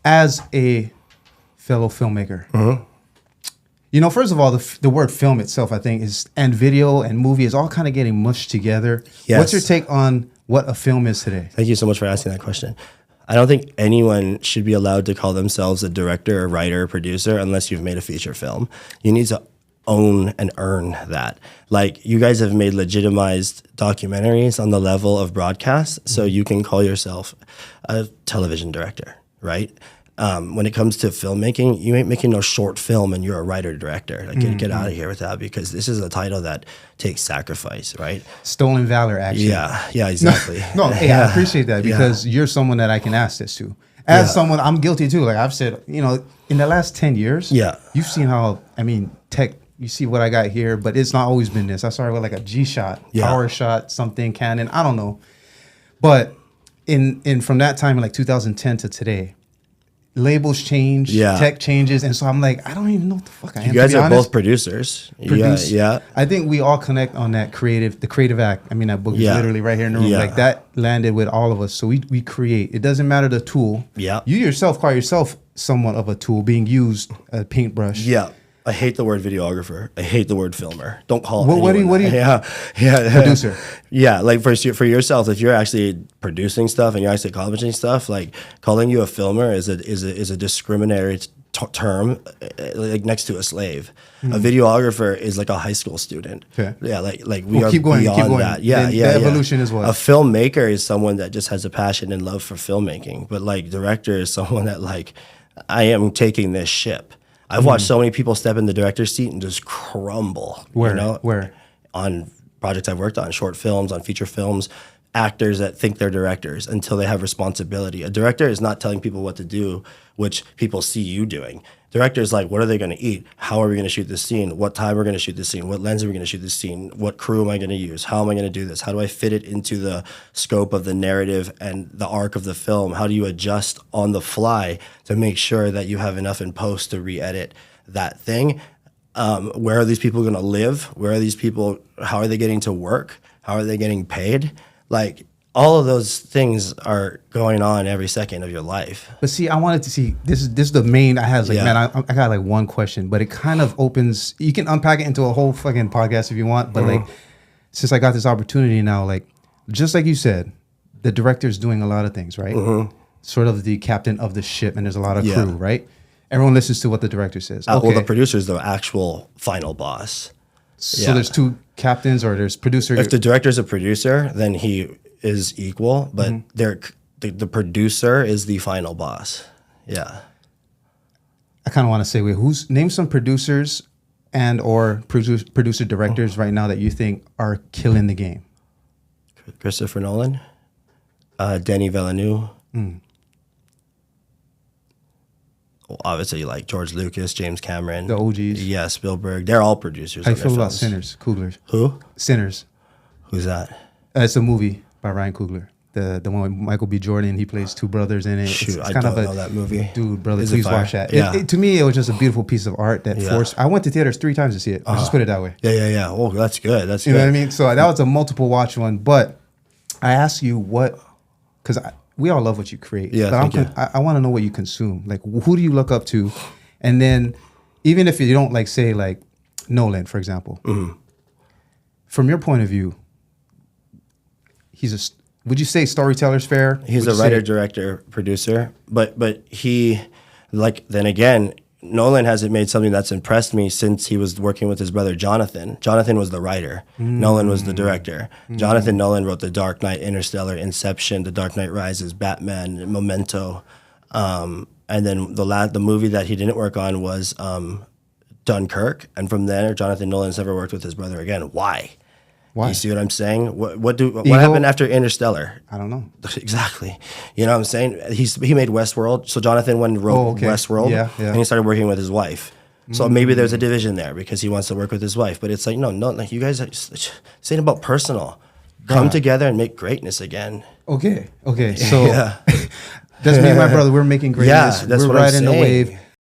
as a fellow filmmaker, first of all, the word film itself, I think, and video and movie is all kind of getting mushed together. Yes. What's your take on what a film is today? Thank you so much for asking that question. I don't think anyone should be allowed to call themselves a director, a writer, a producer, unless you've made a feature film. You need to own and earn that. Like, you guys have made legitimized documentaries on the level of broadcast, so you can call yourself a television director, right? When it comes to filmmaking, you ain't making no short film and you're a writer director. Like, get out of here with that, because this is a title that takes sacrifice, right? Stolen valor, actually. Yeah, exactly. Hey, I appreciate that, because you're someone that I can ask this to. As someone, I'm guilty too. Like I've said, in the last 10 years, you've seen how, tech, you see what I got here, but it's not always been this. I started with like a G-Shot, power shot, something, Canon, I don't know. But in from that time, in like 2010 to today, labels change, tech changes, and so I'm like, I don't even know what the fuck I am. You guys are both producers. Yeah. I think we all connect on the creative act. That book is literally right here in the room. Like, that landed with all of us. So we create. It doesn't matter the tool. Yeah. You yourself call yourself somewhat of a tool being used, a paintbrush. Yeah. I hate the word videographer. I hate the word filmer. Don't call it. What do you? Yeah. Producer. Yeah, like for yourself, if you're actually producing stuff and you're actually accomplishing stuff, like, calling you a filmer is a discriminatory term, like next to a slave. A videographer is like a high school student. Okay. Yeah, like we are beyond that. Yeah, the evolution is what? A filmmaker is someone that just has a passion and love for filmmaking. But like, director is someone that, like, I am taking this ship. I've watched so many people step in the director's seat and just crumble. Where? On projects I've worked on, short films, on feature films, actors that think they're directors until they have responsibility. A director is not telling people what to do, which people see you doing. Director is like, what are they going to eat? How are we going to shoot this scene? What time are we going to shoot this scene? What lens are we going to shoot this scene? What crew am I going to use? How am I going to do this? How do I fit it into the scope of the narrative and the arc of the film? How do you adjust on the fly to make sure that you have enough in post to re-edit that thing? Where are these people going to live? Where are these people? How are they getting to work? How are they getting paid? Like, all of those things are going on every second of your life. But see, I wanted to see, this is the main, I had like, man, I got like one question, but it kind of opens, you can unpack it into a whole fucking podcast if you want, but like, since I got this opportunity now, like, just like you said, the director's doing a lot of things, right? Sort of the captain of the ship, and there's a lot of crew, right? Everyone listens to what the director says. Well, the producer's the actual final boss. So there's two captains, or there's producer. If the director's a producer, then he is equal, but the producer is the final boss. Yeah. I kind of want to say, wait, name some producers and or producer directors right now that you think are killing the game? Christopher Nolan, Denis Villeneuve. Obviously, like George Lucas, James Cameron, the OGs. Yeah, Spielberg. They're all producers. How do you feel about Sinners, Coogler? Who? Sinners. Who's that? It's a movie by Ryan Coogler. The one with Michael B. Jordan. He plays two brothers in it. Shoot, I don't know that movie. Dude, brother, please watch that. Yeah. To me, it was just a beautiful piece of art that forced. I went to theaters 3 times to see it. Let's just put it that way. Yeah. Oh, that's good. That's you know what I mean? So that was a multiple watch one. But I ask you because we all love what you create. Yeah, but I want to know what you consume. Like, who do you look up to? And then, even if you don't say Nolan, for example, from your point of view, would you say storyteller's fair? He's a writer, director, producer, but he, then again, Nolan hasn't made something that's impressed me since he was working with his brother Jonathan. Jonathan was the writer. Nolan was the director. Jonathan Nolan wrote The Dark Knight, Interstellar, Inception, The Dark Knight Rises, Batman, Memento. And then the movie that he didn't work on was Dunkirk. And from there, Jonathan Nolan's never worked with his brother again. Why? You see what I'm saying? What happened after Interstellar? I don't know. Exactly. You know what I'm saying? He made Westworld. So Jonathan wrote Westworld, and he started working with his wife. So maybe there's a division there because he wants to work with his wife. But it's like, no, like, you guys are just saying about personal. Come together and make greatness again. Okay. So that's me and my brother. We're making greatness. Yeah, that's we're what riding I'm the wave.